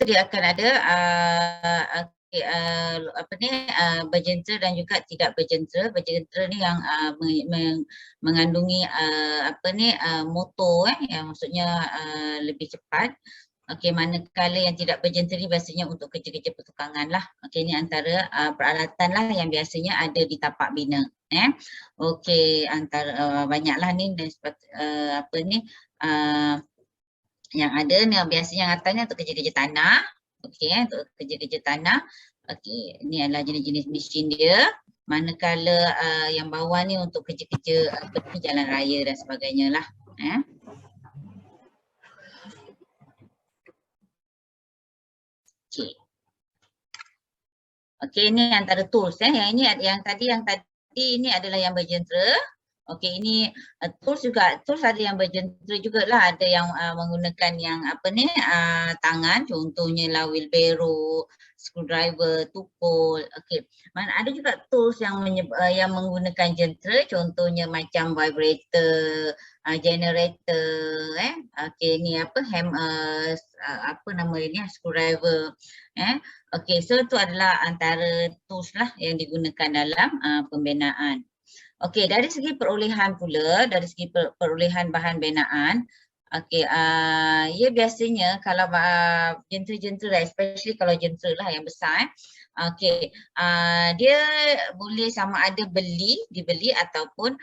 dia akan ada apa ni berjentera dan juga tidak berjentera. Berjentera ni yang mengandungi apa ni motor yang maksudnya lebih cepat. Okey, manakala yang tidak berjentera ni biasanya untuk kerja-kerja pertukangan lah. Okey, ni antara peralatan lah yang biasanya ada di tapak bina. Okey, antara banyaklah ni dan apa ni yang ada ni biasanya yang atasnya untuk kerja-kerja tanah. Okey, untuk kerja-kerja tanah. Okey, ni adalah jenis-jenis mesin dia. Manakala yang bawah ni untuk kerja-kerja apa ni jalan raya dan sebagainya lah. Okey. Okey, ini antara tools Yang ini yang tadi ini adalah yang berjentera. Okey, ini tools juga, tools ada yang berjentera jugalah, ada yang menggunakan yang apa ni tangan, contohnya lah wheelbarrow, screwdriver, tukul. Okey, ada juga tools yang menggunakan jentera, contohnya macam vibrator, generator, okey ni apa apa nama ini screwdriver, okey, so itu adalah antara tools lah yang digunakan dalam pembinaan. Okey, dari segi perolehan pula, dari segi perolehan bahan binaan, okey, ia biasanya kalau jentera-jentera, especially kalau jentera lah yang besar, okey, dia boleh sama ada dibeli ataupun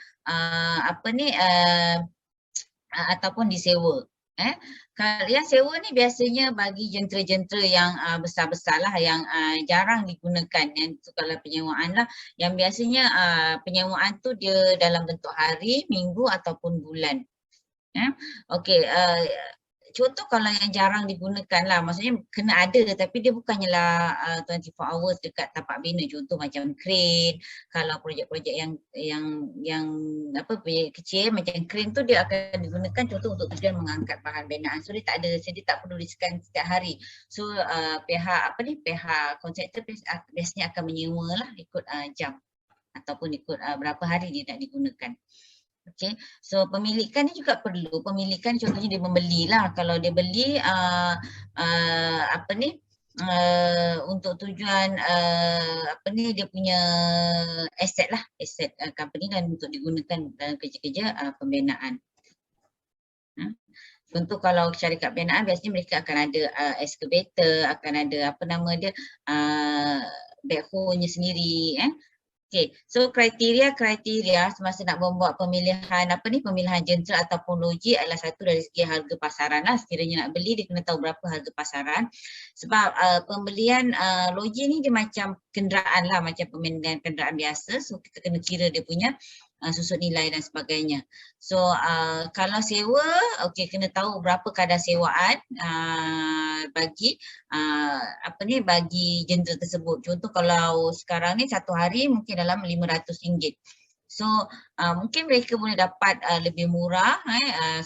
apa ni ataupun disewa. Kalau yang sewa ni biasanya bagi jentera-jentera yang besar-besar lah, yang jarang digunakan, yang tu kalau penyewaan lah, yang biasanya penyewaan tu dia dalam bentuk hari, minggu ataupun bulan. Okey, contoh kalau yang jarang digunakan lah, maksudnya kena ada tapi dia bukannya lah 24 hours dekat tapak bina, contoh macam crane. Kalau projek-projek yang apa kecil macam crane tu dia akan digunakan contoh untuk tujuan mengangkat bahan binaan. So dia tak ada, dia tak perlu riskan setiap hari. So pihak kontraktor biasanya akan menyewa lah ikut jam ataupun ikut berapa hari dia nak digunakan. Okay, so pemilikan ni juga perlu. Pemilikan contohnya dia membelilah. Kalau dia beli apa ni untuk tujuan apa ni dia punya aset lah, aset company dan untuk digunakan dalam kerja-kerja pembinaan. Contoh kalau syarikat pembinaan biasanya mereka akan ada excavator, akan ada apa nama dia backhoe-nya sendiri. Okay, so kriteria semasa nak membuat pemilihan jentera ataupun loji adalah satu dari segi harga pasaran lah. Sekiranya nak beli dia kena tahu berapa harga pasaran. Sebab pembelian loji ni dia macam kenderaan lah, macam pembelian kenderaan biasa. So kita kena kira dia punya susut nilai dan sebagainya. So kalau sewa, okey kena tahu berapa kadar sewaan bagi bagi jentera tersebut. Contoh kalau sekarang ni satu hari mungkin dalam RM500. So mungkin mereka boleh dapat lebih murah.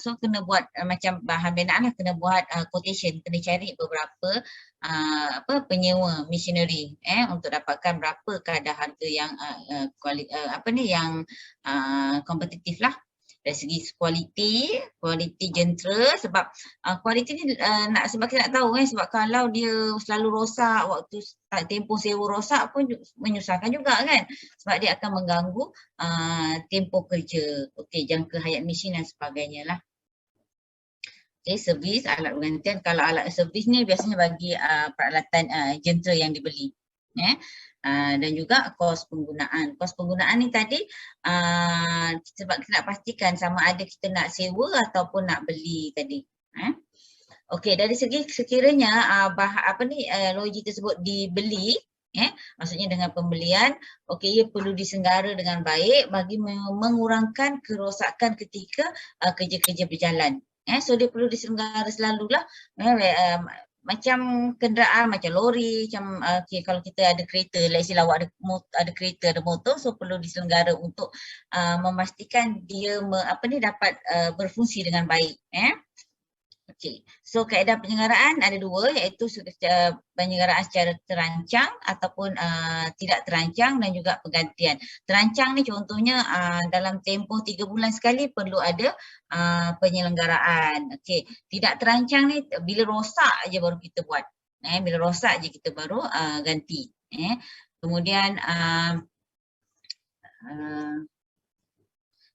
So kena buat macam bahan binaan lah, kena buat quotation, kena cari beberapa penyewa machinery untuk dapatkan berapa kadar harga yang yang kompetitif lah. Dari segi kualiti jentera, sebab kualiti ni sebab kita nak tahu sebab kalau dia selalu rosak, waktu tempoh sewa rosak pun menyusahkan juga kan, sebab dia akan mengganggu tempoh kerja, jangka hayat mesin dan sebagainya lah. Servis, alat pergantian. Kalau alat servis ni biasanya bagi peralatan jentera yang dibeli. Dan juga kos penggunaan. Kos penggunaan ni tadi sebab kita nak pastikan sama ada kita nak sewa ataupun nak beli tadi. Okey, dari segi sekiranya loji tersebut dibeli, maksudnya dengan pembelian, ia perlu disenggara dengan baik bagi mengurangkan kerosakan ketika kerja-kerja berjalan. So dia perlu disenggara selalulah. Macam kenderaan, macam lori, macam kalau kita ada kereta, let's say awak ada kereta, ada motor, so perlu diselenggara untuk memastikan dia dapat berfungsi dengan baik. Okey, so kaedah penyelenggaraan ada dua, iaitu penyelenggaraan secara terancang ataupun tidak terancang, dan juga pergantian. Terancang ni contohnya dalam tempoh 3 bulan sekali perlu ada penyelenggaraan. Okey, tidak terancang ni bila rosak aja baru kita buat. Bila rosak je kita baru ganti. Kemudian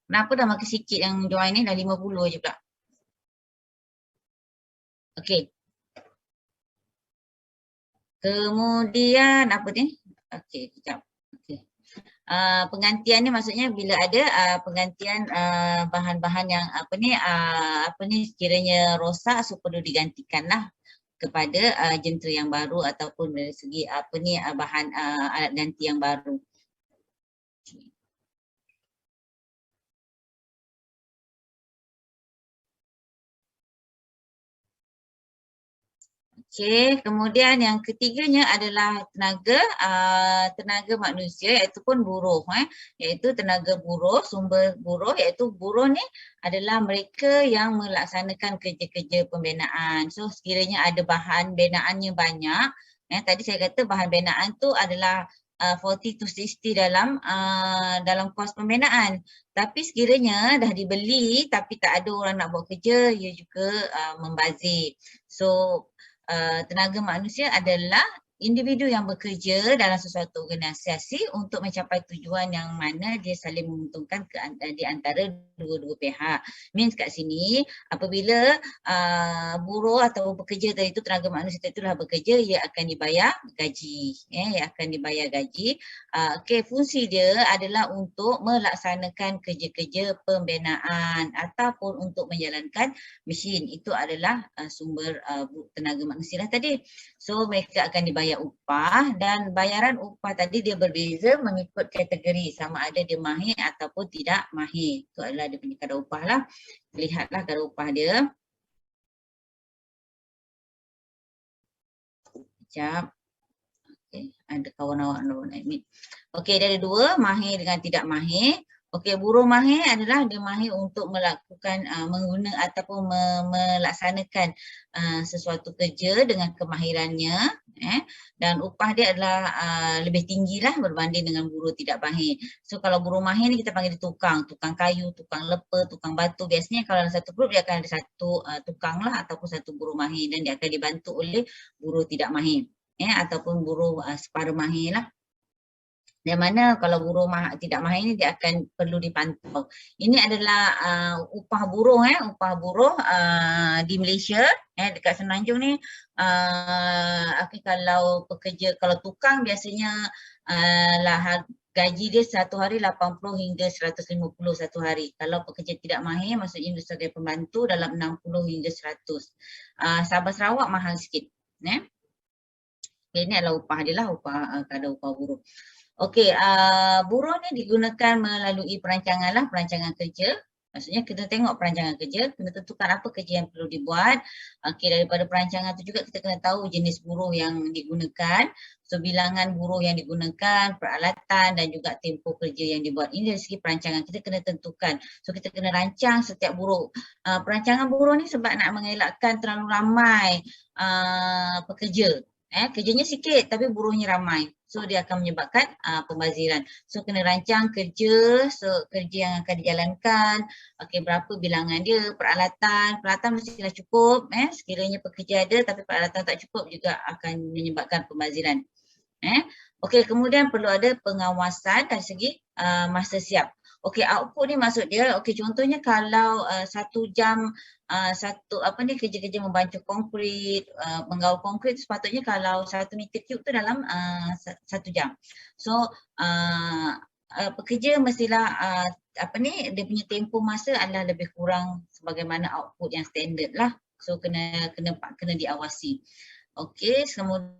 kenapa dah makin sikit yang join ni, dah 50 je pula. Okey. Kemudian apa ni? Okey, kejap. Okey. Penggantian ni maksudnya bila ada penggantian bahan-bahan yang apa ni sekiranya rosak, so perlu digantikanlah kepada jentera yang baru ataupun dari segi bahan alat ganti yang baru. Okey, kemudian yang ketiganya adalah tenaga manusia iaitu pun buruh, iaitu tenaga buruh, sumber buruh, iaitu buruh ni adalah mereka yang melaksanakan kerja-kerja pembinaan. So sekiranya ada bahan binaannya banyak, tadi saya kata bahan binaan tu adalah 40 to 60 dalam kos pembinaan. Tapi sekiranya dah dibeli tapi tak ada orang nak buat kerja, ia juga membazir. So tenaga manusia adalah individu yang bekerja dalam sesuatu organisasi untuk mencapai tujuan yang mana dia saling menguntungkan di antara dua-dua pihak. Means kat sini apabila buruh atau pekerja tadi itu, tenaga manusia itulah bekerja, ia akan dibayar gaji. Ia akan dibayar gaji. Okey, fungsi dia adalah untuk melaksanakan kerja-kerja pembinaan ataupun untuk menjalankan mesin. Itu adalah sumber tenaga manusia lah tadi. So mereka akan dibayar upah, dan bayaran upah tadi dia berbeza mengikut kategori, sama ada dia mahir ataupun tidak mahir. Itu adalah dia punya kadar upah lah. Lihatlah kadar upah dia. Sekejap. Okay. Ada kawan awak nak admit. Okey, dia ada dua, mahir dengan tidak mahir. Okey, buruh mahir adalah dia mahir untuk melakukan ataupun melaksanakan sesuatu kerja dengan kemahirannya, dan upah dia adalah lebih tinggilah berbanding dengan buruh tidak mahir. So kalau buruh mahir ni kita panggil dia tukang kayu, tukang lepa, tukang batu. Biasanya kalau dalam satu grup dia akan ada satu tukang lah ataupun satu buruh mahir, dan dia akan dibantu oleh buruh tidak mahir, ataupun buruh separa mahir lah. Yang mana kalau buruh tidak mahir ni dia akan perlu dipantau. Ini adalah upah buruh, upah buruh di Malaysia, dekat Semenanjung ni. Kalau pekerja, kalau tukang biasanya gaji dia satu hari 80 hingga 150 satu hari. Kalau pekerja tidak mahir, maksudnya dia sebagai pembantu, dalam 60 hingga 100. Sabah Sarawak mahal sikit. Ini adalah upah dia lah, kadar upah buruh. Okey, buruh ni digunakan melalui perancangan kerja. Maksudnya kita tengok perancangan kerja, kena tentukan apa kerja yang perlu dibuat. Okey, daripada perancangan tu juga kita kena tahu jenis buruh yang digunakan, so bilangan buruh yang digunakan, peralatan dan juga tempoh kerja yang dibuat. Ini dari segi perancangan kita kena tentukan. So kita kena rancang setiap buruh. Perancangan buruh ni sebab nak mengelakkan terlalu ramai pekerja. Kerjanya sikit tapi buruhnya ramai. So dia akan menyebabkan pembaziran. So kena rancang kerja, so kerja yang akan dijalankan, okey, berapa bilangan dia, peralatan mestilah cukup. Sekiranya pekerja ada tapi peralatan tak cukup juga akan menyebabkan pembaziran. Okey, kemudian perlu ada pengawasan dari segi masa siap. Okey, output ni maksud dia, okey, contohnya kalau 1 jam kerja-kerja membancur konkrit, menggaul konkrit, sepatutnya kalau 1 meter cube tu dalam 1 jam. So pekerja mestilah dia punya tempoh masa adalah lebih kurang sebagaimana output yang standard lah. So kena diawasi. Okey, kemudian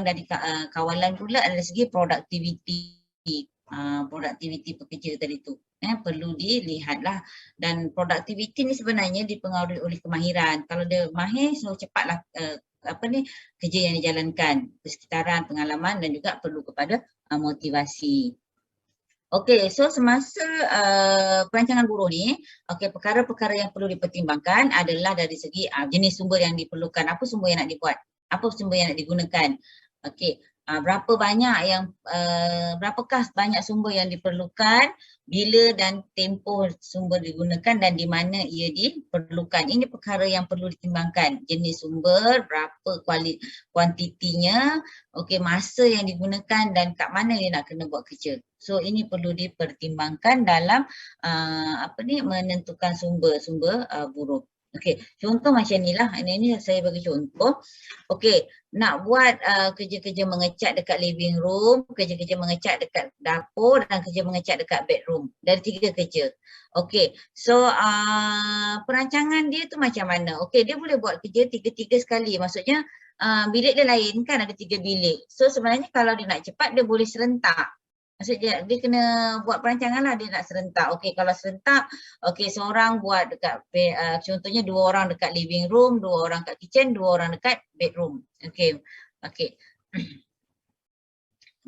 dari kawalan pula dari segi produktiviti pekerja tadi tu, perlu dilihatlah. Dan produktiviti ni sebenarnya dipengaruhi oleh kemahiran. Kalau dia mahir, so cepatlah kerja yang dijalankan, persekitaran, pengalaman dan juga perlu kepada motivasi. Okey, so semasa perancangan buruh ni, okey, perkara-perkara yang perlu dipertimbangkan adalah dari segi jenis sumber yang diperlukan, apa sumber yang nak dibuat, apa sumber yang nak digunakan. Okey, berapa banyak yang berapakah banyak sumber yang diperlukan, bila dan tempoh sumber digunakan dan di mana ia diperlukan. Ini perkara yang perlu ditimbangkan. Jenis sumber, berapa kuantitinya, okey, masa yang digunakan dan kat mana dia nak kena buat kerja. So ini perlu dipertimbangkan dalam menentukan sumber-sumber buruh. Okey, contoh macam ni lah. Ini saya bagi contoh. Okey, nak buat kerja-kerja mengecat dekat living room, kerja-kerja mengecat dekat dapur dan kerja mengecat dekat bedroom. Dari 3 kerja. Okey, so perancangan dia tu macam mana? Okey, dia boleh buat kerja 3-3 sekali. Maksudnya bilik dia lain kan, ada 3 bilik. So sebenarnya kalau dia nak cepat, dia boleh serentak. Maksudnya dia kena buat perancangan lah, dia nak serentak. Okey, kalau serentak, okey, seorang buat dekat contohnya 2 orang dekat living room, 2 orang kat kitchen, 2 orang dekat bedroom. Okey. Okey.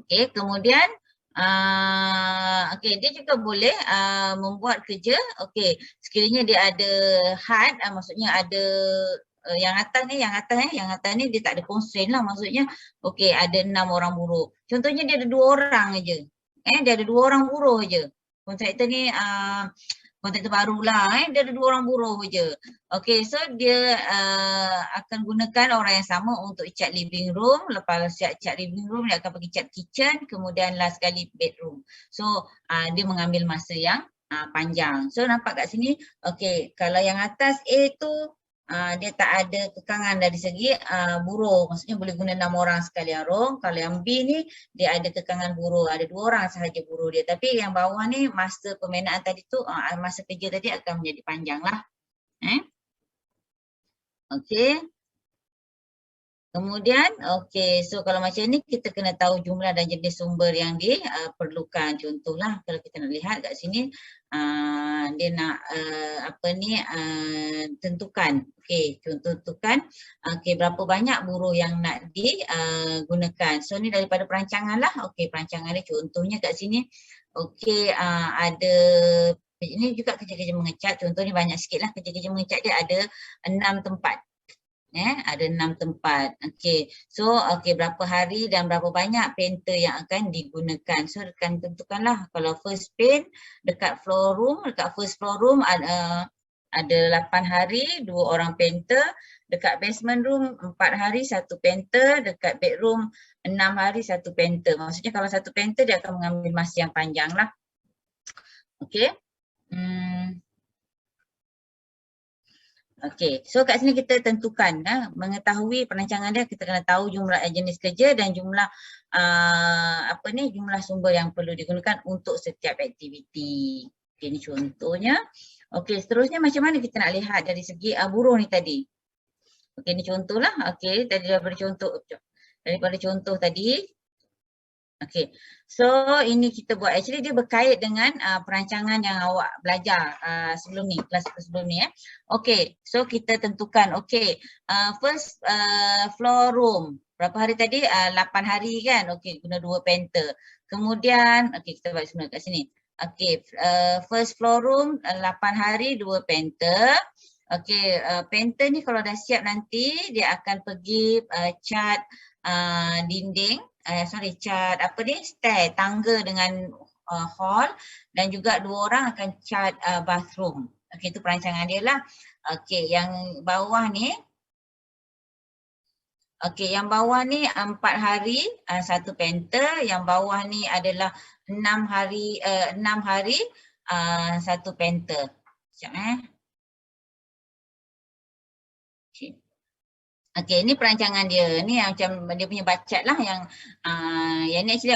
Okey, kemudian okey, dia juga boleh membuat kerja. Okey, sekiranya dia ada had, maksudnya ada yang atas ni dia tak ada constraint lah, maksudnya okey, ada 6 orang buruh. Contohnya dia ada 2 orang aja. Dia ada 2 orang buruh je. Kontraktor ni kontraktor barulah, dia ada 2 orang buruh je. Okey, so dia akan gunakan orang yang sama untuk cat living room. Lepas cat living room, dia akan pergi cat kitchen, kemudian last sekali bedroom. So dia mengambil masa yang panjang. So nampak kat sini, okey, kalau yang atas A tu dia tak ada kekangan dari segi buruh, maksudnya boleh guna 6 orang sekali arung. Kalau yang B ni dia ada kekangan buruh, ada 2 orang sahaja buruh dia. Tapi yang bawah ni masa pembinaan tadi tu, masa kerja tadi akan menjadi panjang lah. Okey. Kemudian, okey, so kalau macam ni kita kena tahu jumlah dan jenis sumber yang diperlukan. Contohlah kalau kita nak lihat kat sini, dia nak tentukan. Okey, contoh tentukan, okey, berapa banyak buruh yang nak digunakan. So ni daripada perancangan lah. Okey, perancangan dia contohnya kat sini. Okey, ada ini juga kerja-kerja mengecat. Contoh ni banyak sikit lah kerja-kerja mengecat dia ada 6 tempat. Ada 6 tempat. Okey. So okey, berapa hari dan berapa banyak painter yang akan digunakan. So akan tentukanlah kalau first paint dekat floor room, dekat first floor room ada 8 hari 2 orang painter, dekat basement room 4 hari 1 painter, dekat bedroom 6 hari 1 painter. Maksudnya kalau 1 painter dia akan mengambil masa yang panjang lah. Okey. Okey, so kat sini kita tentukan mengetahui perancangan dia, kita kena tahu jumlah jenis kerja dan jumlah jumlah sumber yang perlu digunakan untuk setiap aktiviti. Okey, ni contohnya. Okey, seterusnya macam mana kita nak lihat dari segi buruh ni tadi. Okey, ni contohlah. Okey, daripada contoh tadi. Okey, so ini kita buat, actually dia berkait dengan perancangan yang awak belajar sebelum ni, kelas sebelum ni. Okey, so kita tentukan, okey, first floor room, berapa hari tadi? 8 hari kan, okey, guna 2 painter. Kemudian, okey, kita buat semula kat sini. Okey, first floor room 8 hari 2 painter. Okey, painter ni kalau dah siap nanti, dia akan pergi cat dinding, cat stair, tangga dengan hall, dan juga 2 orang akan cat bathroom. Okey, itu perancangan dia lah. Okey, yang bawah ni, okey, yang bawah ni 4 hari 1 painter, yang bawah ni adalah 6 hari 1 painter. Sekejap Okey, ni perancangan dia. Ni yang macam dia punya bacat lah yang ni actually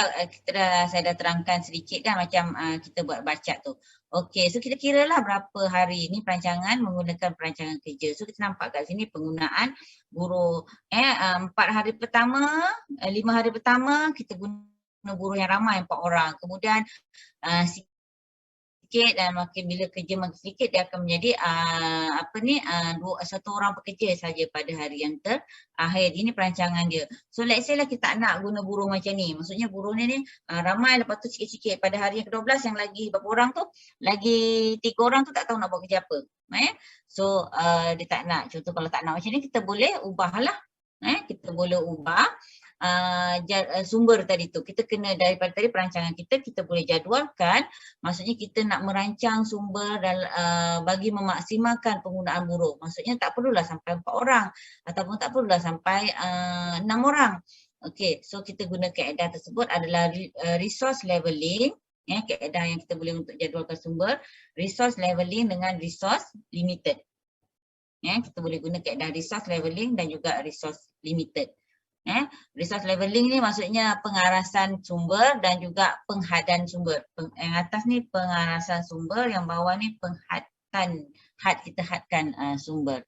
saya dah terangkan sedikit kan macam kita buat bacat tu. Okey, so kita kira lah berapa hari ni perancangan menggunakan perancangan kerja. So kita nampak kat sini penggunaan buruh 4 hari pertama, 5 hari pertama kita guna buruh yang ramai 4 orang. Kemudian dan makin bila kerja makin sedikit dia akan menjadi 1 orang pekerja saja pada hari yang terakhir. Ini perancangan dia. So let's say lah kita nak guna buruh macam ni. Maksudnya buruh ni ramai, lepas tu sikit-sikit pada hari yang ke-12 yang lagi berapa orang tu, lagi 3 orang tu tak tahu nak buat kerja apa. So dia tak nak. Contoh kalau tak nak macam ni kita boleh ubah lah. Kita boleh ubah. sumber tadi tu. Kita kena daripada tadi perancangan kita boleh jadualkan, maksudnya kita nak merancang sumber dan bagi memaksimalkan penggunaan buruh. Maksudnya tak perlulah sampai 4 orang ataupun tak perlulah sampai 6 orang. Okey, so kita guna kaedah tersebut adalah resource leveling. Kaedah yang kita boleh untuk jadualkan sumber, resource leveling dengan resource limited. Kita boleh guna kaedah resource leveling dan juga resource limited. Resource leveling ni maksudnya pengarasan sumber dan juga penghadan sumber. Yang atas ni pengarasan sumber, yang bawah ni kita hadkan sumber.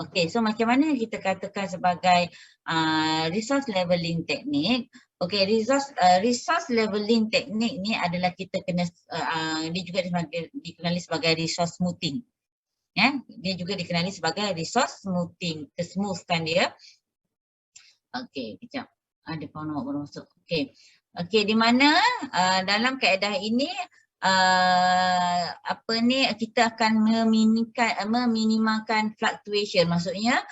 Okey, so macam mana kita katakan sebagai resource leveling teknik? Okey, resource leveling teknik ni adalah kita kena dia juga dikenali sebagai resource smoothing. Dia juga dikenali sebagai resource smoothing. Kita smoothkan dia. Okey, kejap. Ada kawan baru masuk. Okey, di mana dalam kaedah ini kita akan meminimalkan fluctuation. Maksudnya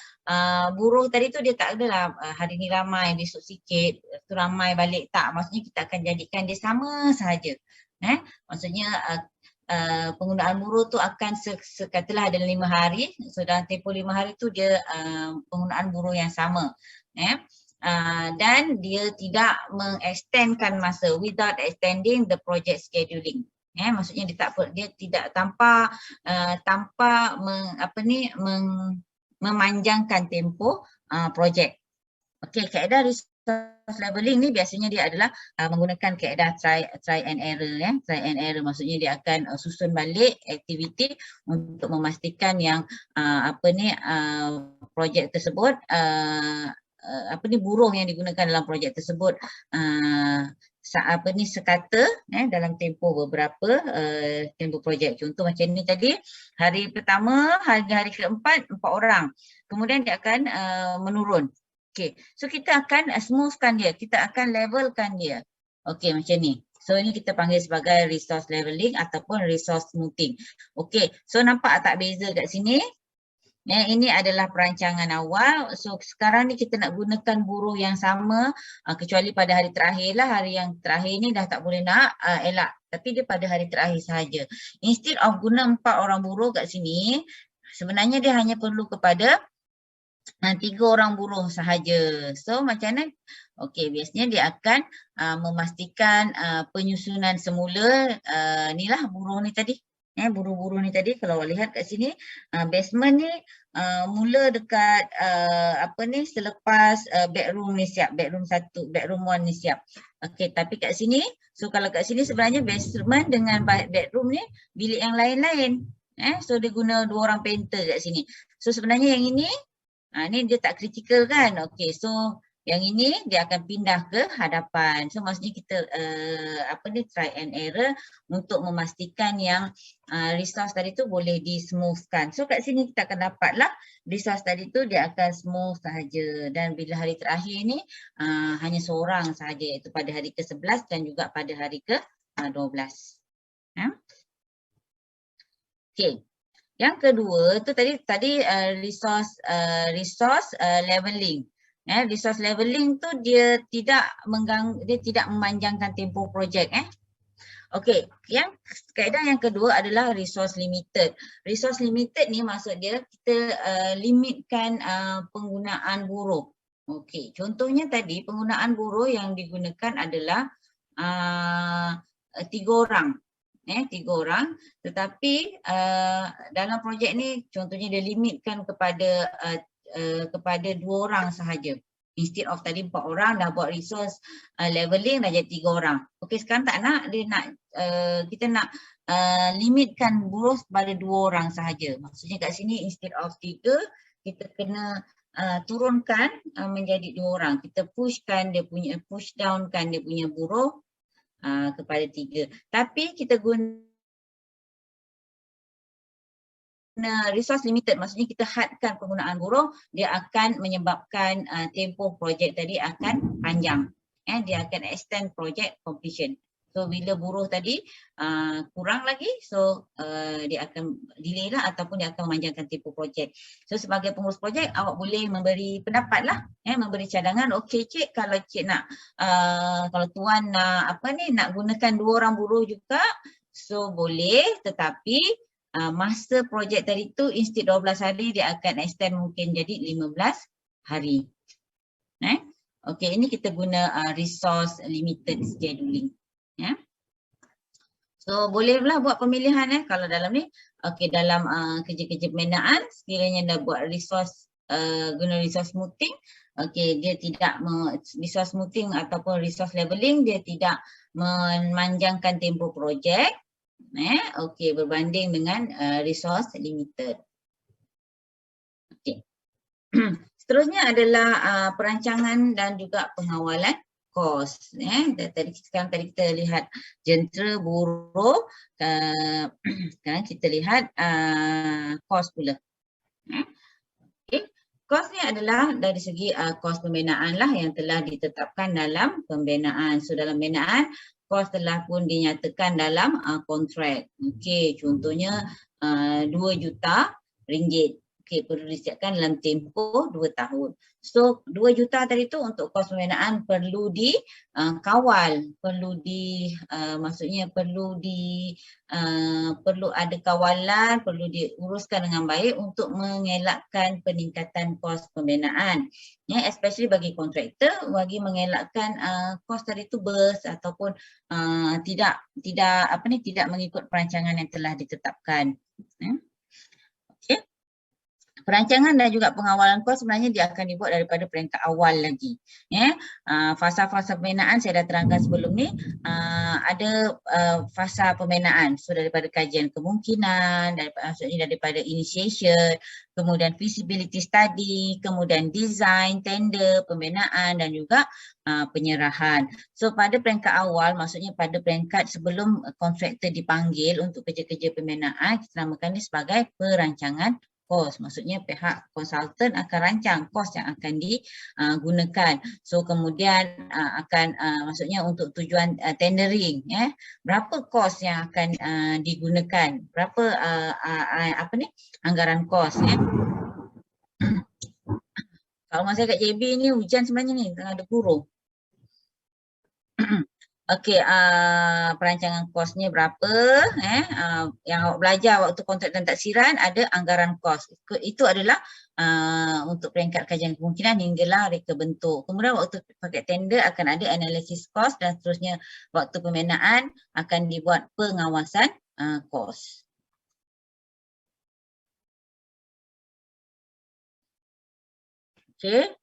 buruh tadi tu dia tak adalah hari ni ramai, besok sikit, tu ramai balik, tak. Maksudnya kita akan jadikan dia sama sahaja. Maksudnya penggunaan buruh tu akan katalah ada 5 hari. So dalam tempoh 5 hari tu dia penggunaan buruh yang sama. Dan dia tidak mengextendkan masa without extending the project scheduling. Maksudnya dia tidak tanpa memanjangkan tempoh projek. Okey, kaedah resource leveling ni biasanya dia adalah menggunakan kaedah try and error. Try and error maksudnya dia akan susun balik aktiviti untuk memastikan yang projek tersebut buruh yang digunakan dalam projek tersebut sekata dalam tempoh beberapa tempoh projek. Contoh macam ni tadi, hari pertama, hari keempat 4 orang. Kemudian dia akan menurun. Okey, so kita akan smoothkan dia, kita akan levelkan dia. Okey, macam ni. So ini kita panggil sebagai resource leveling ataupun resource smoothing. Okey, so nampak tak beza kat sini? Ini adalah perancangan awal. So sekarang ni kita nak gunakan buruh yang sama kecuali pada hari terakhir lah. Hari yang terakhir ni dah tak boleh nak elak. Tapi dia pada hari terakhir sahaja. Instead of guna 4 orang buruh kat sini, sebenarnya dia hanya perlu kepada 3 orang buruh sahaja. So macam mana? Okey, biasanya dia akan memastikan penyusunan semula ni lah buruh ni tadi. Buruh-buruh ni tadi kalau lihat kat sini basement ni mula dekat selepas bedroom ni siap, bedroom 1, bedroom 1 ni siap. Okey, tapi kat sini, so kalau kat sini sebenarnya basement dengan bedroom ni bilik yang lain-lain. So dia guna 2 orang painter kat sini. So sebenarnya yang ini ni dia tak kritikal kan. Okey, so yang ini dia akan pindah ke hadapan. So maksudnya kita try and error untuk memastikan yang resource tadi tu boleh di-smoothkan. So kat sini kita akan dapatlah resource tadi tu dia akan smooth sahaja. Dan bila hari terakhir ni hanya seorang sahaja, iaitu pada hari ke-11 dan juga pada hari ke-12. Okey. Yang kedua tu tadi resource leveling. Resource leveling tu dia tidak memanjangkan tempoh projek. Okey, yang kaedah yang kedua adalah resource limited. Resource limited ni maksud dia kita limitkan penggunaan buruh. Okey, contohnya tadi penggunaan buruh yang digunakan adalah 3 orang. 3 orang, tetapi dalam projek ni contohnya dia limitkan kepada 2 orang sahaja. Instead of tadi 4 orang dah buat resource leveling dah jadi 3 orang. Okey, sekarang tak nak, kita nak limitkan buruh pada 2 orang sahaja. Maksudnya kat sini instead of 3 kita kena turunkan menjadi 2 orang. Kita push downkan dia punya buruh kepada 3. Tapi kita guna resource limited, maksudnya kita hadkan penggunaan buruh, dia akan menyebabkan tempoh projek tadi akan panjang. Dia akan extend project completion. So bila buruh tadi kurang lagi, so dia akan delay lah ataupun dia akan memanjangkan tempoh projek. So sebagai pengurus projek, awak boleh memberi pendapat lah, memberi cadangan. Okey cik, kalau cik nak, kalau tuan nak nak gunakan 2 orang buruh juga, so boleh, tetapi masa projek tadi tu instead 12 hari dia akan extend mungkin jadi 15 hari. Okey, ini kita guna resource limited scheduling. Ya. So bolehlah buat pemilihan kalau dalam ni. Okey, dalam kerja-kerja pembinaan sekiranya dah buat resource guna resource smoothing, okey, dia tidak resource smoothing ataupun resource leveling, dia tidak memanjangkan tempoh projek. Okey, berbanding dengan resource limited. Okey. Seterusnya adalah perancangan dan juga pengawalan kos. Sekarang tadi kita lihat jentera, buruh, sekarang kita lihat kos pula. Okay. Kos ni adalah dari segi kos pembinaan lah yang telah ditetapkan dalam pembinaan. So dalam pembinaan, kos telah pun dinyatakan dalam kontrak. Okey, contohnya 2 juta ringgit. Okey, perlu disiapkan dalam tempoh 2 tahun. So 2 juta tadi tu untuk kos pembinaan perlu dikawal, maksudnya perlu ada kawalan, perlu diuruskan dengan baik untuk mengelakkan peningkatan kos pembinaan. Especially bagi kontraktor, bagi mengelakkan kos tadi tu burst ataupun tidak mengikut perancangan yang telah ditetapkan. Okey. Perancangan dan juga pengawalan kos sebenarnya dia akan dibuat daripada peringkat awal lagi. Fasa-fasa pembinaan saya dah terangkan sebelum ni, ada fasa pembinaan. So daripada kajian kemungkinan, maksudnya daripada initiation, kemudian feasibility study, kemudian design, tender, pembinaan dan juga penyerahan. So pada peringkat awal, maksudnya pada peringkat sebelum kontraktor dipanggil untuk kerja-kerja pembinaan, kita namakan ini sebagai perancangan kos. Maksudnya pihak konsultan akan rancang kos yang akan digunakan. So kemudian maksudnya untuk tujuan tendering, berapa kos yang akan digunakan, berapa anggaran kos. Kalau masa kat JB ni hujan sebenarnya ni, tengah ada buruh. Okey, perancangan kosnya berapa, yang awak belajar waktu kontrak dan taksiran ada anggaran kos. Itu adalah untuk peringkat kajian kemungkinan hinggalah reka bentuk. Kemudian waktu pakai tender akan ada analisis kos dan seterusnya waktu pembinaan akan dibuat pengawasan kos. Okey.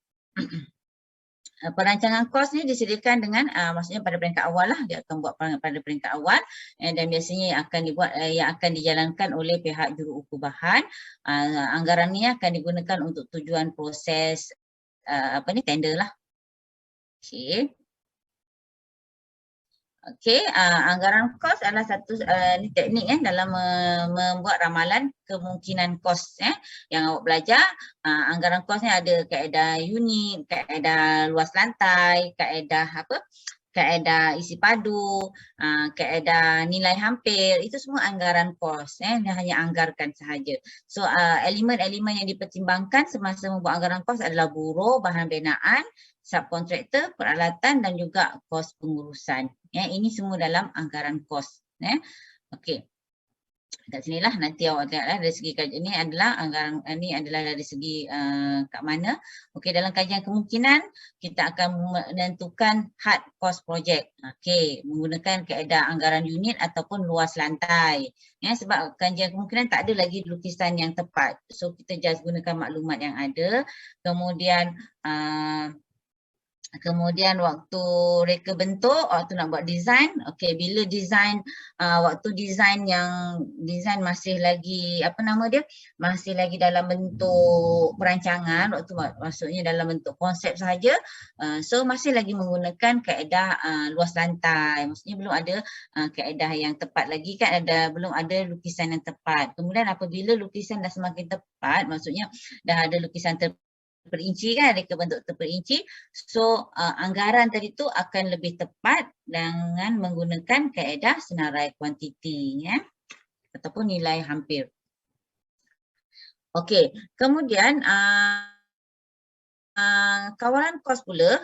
Perancangan kos ni disediakan dengan maksudnya pada peringkat awal lah, dia akan buat pada peringkat awal dan biasanya yang akan dijalankan oleh pihak juruukur bahan. Anggaran ni akan digunakan untuk tujuan proses tender lah. Okey. Okey, anggaran kos adalah satu teknik dalam membuat ramalan kemungkinan kos yang awak belajar. Anggaran kos ni ada kaedah unit, kaedah luas lantai, kaedah isi padu, kaedah nilai hampir, itu semua anggaran kos. Dia hanya anggarkan sahaja. So elemen-elemen yang dipertimbangkan semasa membuat anggaran kos adalah buruh, bahan binaan, subkontraktor, peralatan dan juga kos pengurusan. Ini semua dalam anggaran kos. Okey. Kat sinilah nanti awak tengoklah dari segi kajian ini adalah anggaran ini adalah dari segi kat mana. Okey, dalam kajian kemungkinan kita akan menentukan had kos projek. Okey, menggunakan kaedah anggaran unit ataupun luas lantai. Sebab kajian kemungkinan tak ada lagi lukisan yang tepat. So kita just gunakan maklumat yang ada. Kemudian waktu reka bentuk, waktu nak buat design, okey, bila design, waktu design masih lagi masih lagi dalam bentuk perancangan, waktu maksudnya dalam bentuk konsep sahaja, so masih lagi menggunakan kaedah luas lantai, maksudnya belum ada kaedah yang tepat lagi kan, belum ada lukisan yang tepat. Kemudian apabila lukisan dah semakin tepat, maksudnya dah ada lukisan terperinci kan, reka bentuk terperinci. So anggaran tadi tu akan lebih tepat dengan menggunakan kaedah senarai kuantiti ya, ataupun nilai hampir. Okey, kemudian kawalan kos pula,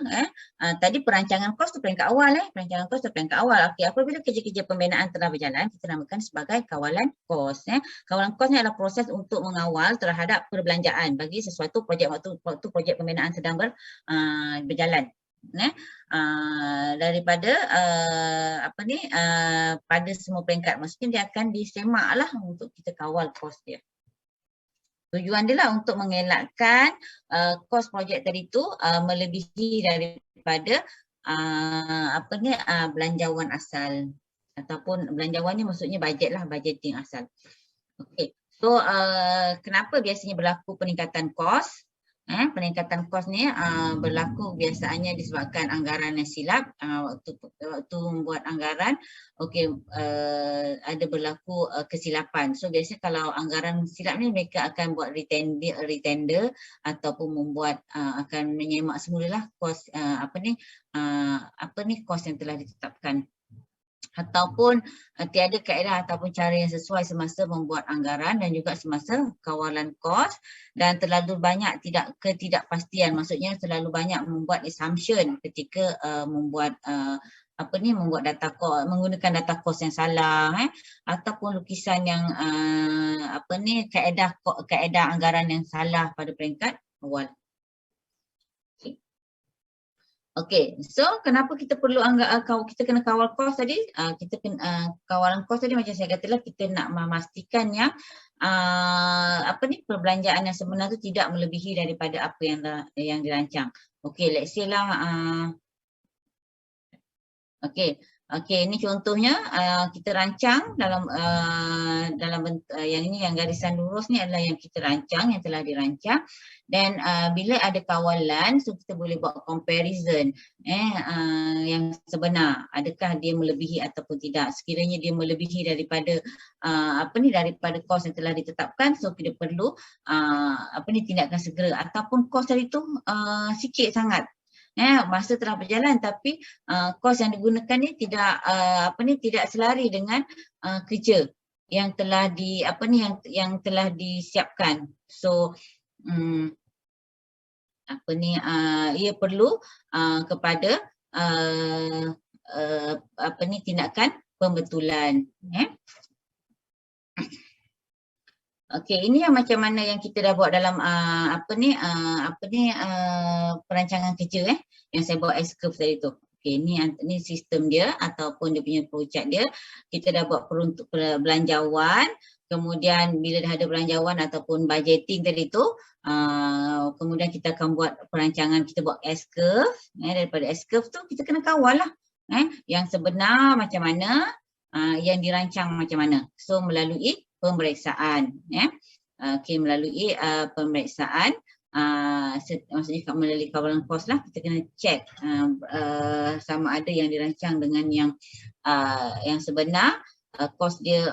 tadi perancangan kos tu peringkat awal, perancangan kos tu peringkat awal. Okey, apabila kerja-kerja pembinaan telah berjalan, kita namakan sebagai kawalan kos. Kawalan kos ni adalah proses untuk mengawal terhadap perbelanjaan bagi sesuatu projek waktu projek pembinaan sedang berjalan. Daripada pada semua peringkat, maksudnya dia akan disemak lah untuk kita kawal kos dia. Tujuan dia lah untuk mengelakkan kos projek tadi tu melebihi daripada belanjawan asal, ataupun belanjawan ni maksudnya bajet lah, budgeting asal. Okey. So kenapa biasanya berlaku peningkatan kos? Peningkatan kos ni berlaku biasanya disebabkan anggaran yang silap waktu membuat anggaran. Okey, ada berlaku kesilapan. So biasanya kalau anggaran silap ni mereka akan buat retender ataupun membuat akan menyemak semulalah kos kos yang telah ditetapkan, ataupun tiada kaedah ataupun cara yang sesuai semasa membuat anggaran dan juga semasa kawalan kos, dan terlalu banyak ketidakpastian, maksudnya terlalu banyak membuat assumption ketika membuat membuat data kos, menggunakan data kos yang salah, ataupun lukisan yang kaedah anggaran yang salah pada peringkat awal. Okey, so kenapa kita perlu kita kena kawal kos tadi? Kita kena kawalan kos tadi macam saya katalah, kita nak memastikan yang perbelanjaan yang sebenar tu tidak melebihi daripada apa yang dirancang. Okey, let's say lah Okey, ini contohnya kita rancang dalam yang ini, yang garisan lurus ni adalah yang kita rancang, yang telah dirancang, dan bila ada kawalan, so kita boleh buat comparison yang sebenar, adakah dia melebihi ataupun tidak. Sekiranya dia melebihi daripada daripada kos yang telah ditetapkan, so kita perlu tindakan segera, ataupun kos tadi tu sikit sangat. Masa telah berjalan tapi kos yang digunakan ni tidak selari dengan kerja yang telah yang telah disiapkan. So ia perlu kepada tindakan pembetulan. Okey, ini yang macam mana yang kita dah buat dalam perancangan kerja yang saya buat S-curve tadi tu. Okey, ni sistem dia ataupun dia punya projek dia. Kita dah buat peruntuk belanjawan, kemudian bila dah ada belanjawan ataupun budgeting tadi tu, kemudian kita akan buat perancangan, kita buat S-curve. Daripada S-curve tu kita kena kawal lah yang sebenar macam mana, yang dirancang macam mana. So melalui pemeriksaan, melalui pemeriksaan, maksudnya melalui kawalan kos lah, kita kena check sama ada yang dirancang dengan yang sebenar, kos dia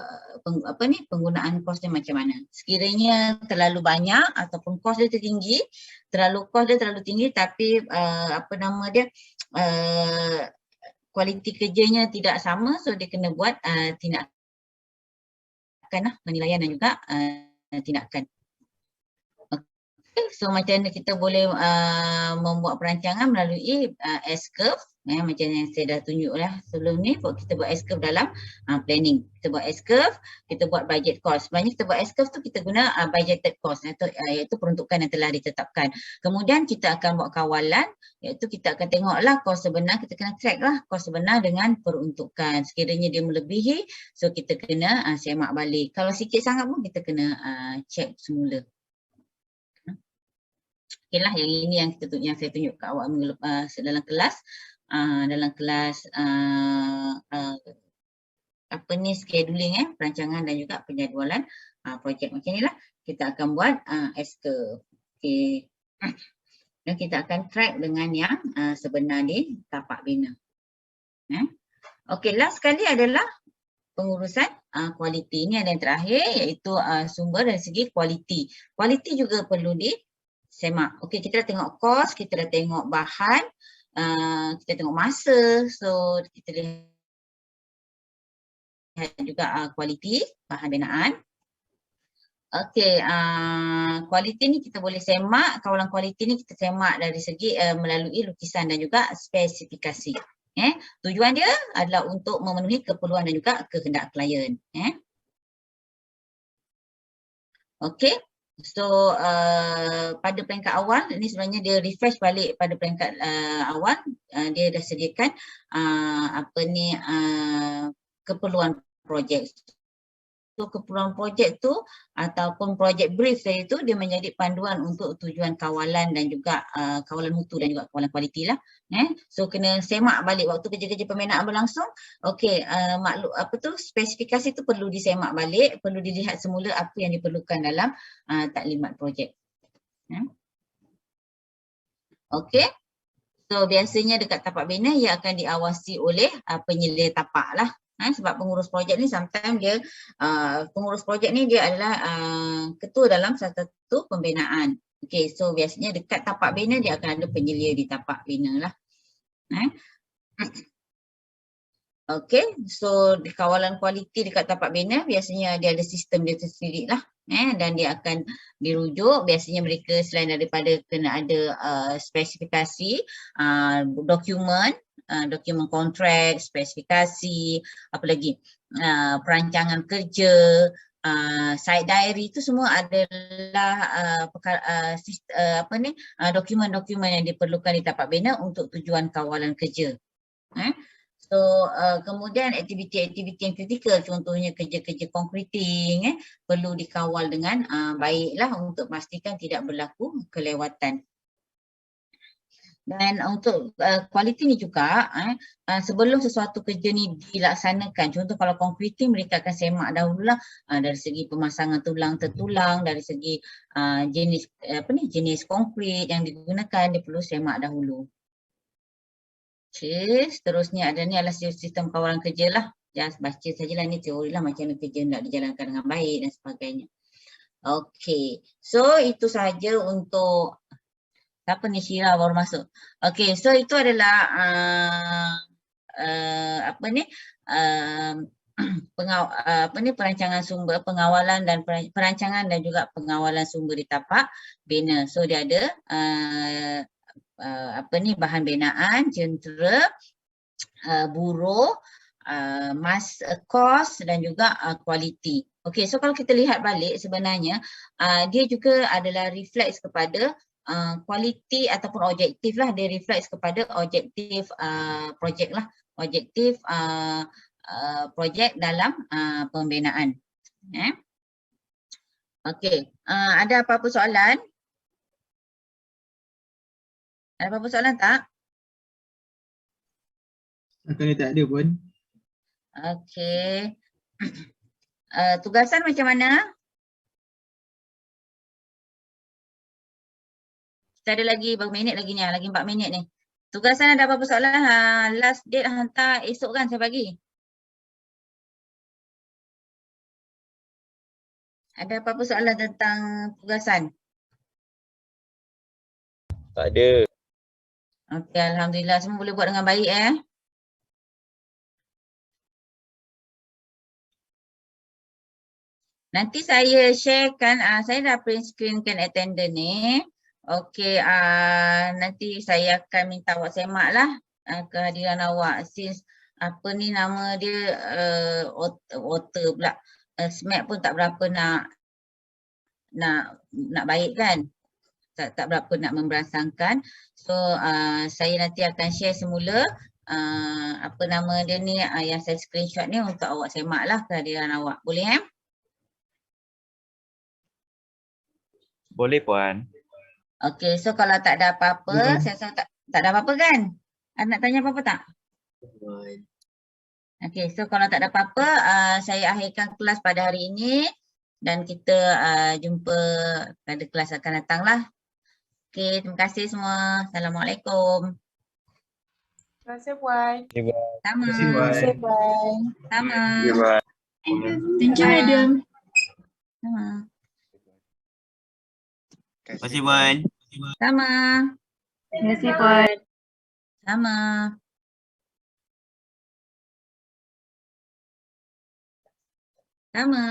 penggunaan kos dia macam mana. Sekiranya terlalu banyak ataupun kos dia tinggi tapi kualiti kerjanya tidak sama, so dia kena buat tindakan penilaian dan juga tindakan. Okay, so macam mana kita boleh membuat perancangan melalui S-curve, macam yang saya dah tunjuk lah sebelum ni. Kita buat S-curve dalam planning. Kita buat S-curve, kita buat budget cost. Sebenarnya kita buat S-curve tu kita guna budgeted cost, iaitu peruntukan yang telah ditetapkan. Kemudian kita akan buat kawalan, iaitu kita akan tengoklah kos sebenar, kita kena track lah kos sebenar dengan peruntukan. Sekiranya dia melebihi, so kita kena semak balik. Kalau sikit sangat pun kita kena check semula. Okay lah, yang ini yang saya tunjuk ke awak dalam kelas. Scheduling, perancangan dan juga penjadualan projek macam ni lah. Kita akan buat S-curve. Okay. Dan kita akan track dengan yang sebenar di tapak bina. Okey, last sekali adalah pengurusan kualiti. Ini ada yang terakhir, iaitu sumber dari segi kualiti. Kualiti juga perlu semak. Okey, kita dah tengok kos, kita dah tengok bahan, kita tengok masa. So kita lihat juga kualiti bahan binaan. Okey, kualiti ni kita boleh semak, kawalan kualiti ni kita semak dari segi melalui lukisan dan juga spesifikasi. Tujuan dia adalah untuk memenuhi keperluan dan juga kehendak klien. Okey. So pada peringkat awal ni sebenarnya dia refresh balik pada peringkat awal, dia dah sediakan keperluan projek. So keperluan projek tu ataupun projek brief tadi tu dia menjadi panduan untuk tujuan kawalan dan juga kawalan mutu dan juga kawalan kualiti lah. So kena semak balik waktu kerja-kerja pembinaan berlangsung. Okey, spesifikasi tu perlu disemak balik, perlu dilihat semula apa yang diperlukan dalam taklimat projek. Okey. So biasanya dekat tapak bina ia akan diawasi oleh penyelia tapak lah. Sebab pengurus projek ni sometimes dia pengurus projek ni dia adalah ketua dalam satu pembinaan. Okey, so biasanya dekat tapak bina dia akan ada penyelia di tapak bina lah. Okey, so di kawalan kualiti dekat tapak bina biasanya dia ada sistem dia tersendiri lah. Dan dia akan dirujuk, biasanya mereka selain daripada kena ada spesifikasi, dokumen kontrak, spesifikasi, apa lagi, perancangan kerja, site diary, itu semua adalah dokumen-dokumen yang diperlukan di tapak bina untuk tujuan kawalan kerja. So kemudian aktiviti-aktiviti yang kritikal, contohnya kerja-kerja concreting perlu dikawal dengan baiklah untuk memastikan tidak berlaku kelewatan. Dan untuk kualiti ni juga sebelum sesuatu kerja ni dilaksanakan, contoh kalau concreting mereka akan semak dahululah dari segi pemasangan tulang tertulang, dari segi jenis konkrit yang digunakan dia perlu semak dahulu. Okay, seterusnya ada ni adalah sistem kawalan kerja lah. Just baca sajalah, ni teori lah macam mana kerja nak dijalankan dengan baik dan sebagainya. Okay, so itu sahaja untuk siapa ni, Syira baru masuk. Okay, so itu adalah perancangan sumber, pengawalan dan perancangan dan juga pengawalan sumber di tapak bina. So dia ada bahan binaan, jentera, buruh, kos dan juga kualiti. Okey, so kalau kita lihat balik sebenarnya dia juga adalah refleks kepada kualiti ataupun objektif lah, dia refleks kepada objektif projek lah, objektif projek dalam pembinaan. Okey, ada apa-apa soalan? Ada apa-apa soalan tak? Akhirnya tak ada pun. Okey. Tugasan macam mana? Kita ada lagi berapa minit lagi ni? Lagi 4 minit ni. Tugasan ada apa-apa soalan? Last date hantar esok kan saya bagi? Ada apa-apa soalan tentang tugasan? Tak ada. Okey, alhamdulillah semua boleh buat dengan baik Nanti saya sharekan, saya dah print screenkan attendance ni. Okey, nanti saya akan minta awak semak lah kehadiran awak, since apa ni nama dia, water pula, SMAP pun tak berapa nak baik kan, tak berapa nak memberangsangkan. So saya nanti akan share semula apa nama dia ni, yang saya screenshot ni untuk awak semak lah kehadiran awak. Boleh Boleh Puan. Okey, so kalau tak ada apa-apa, saya rasa tak ada apa-apa kan? Nak tanya apa-apa tak? Okey, so kalau tak ada apa-apa, saya akhirkan kelas pada hari ini dan kita jumpa pada kelas akan datang lah. Okey, terima kasih semua. Assalamualaikum. Terima kasih Puan. Sama. Terima kasih, Puan. Sama. Thank you Madam. Sama. Terima kasih Puan. Sama. Terima kasih Puan. Sama. Sama.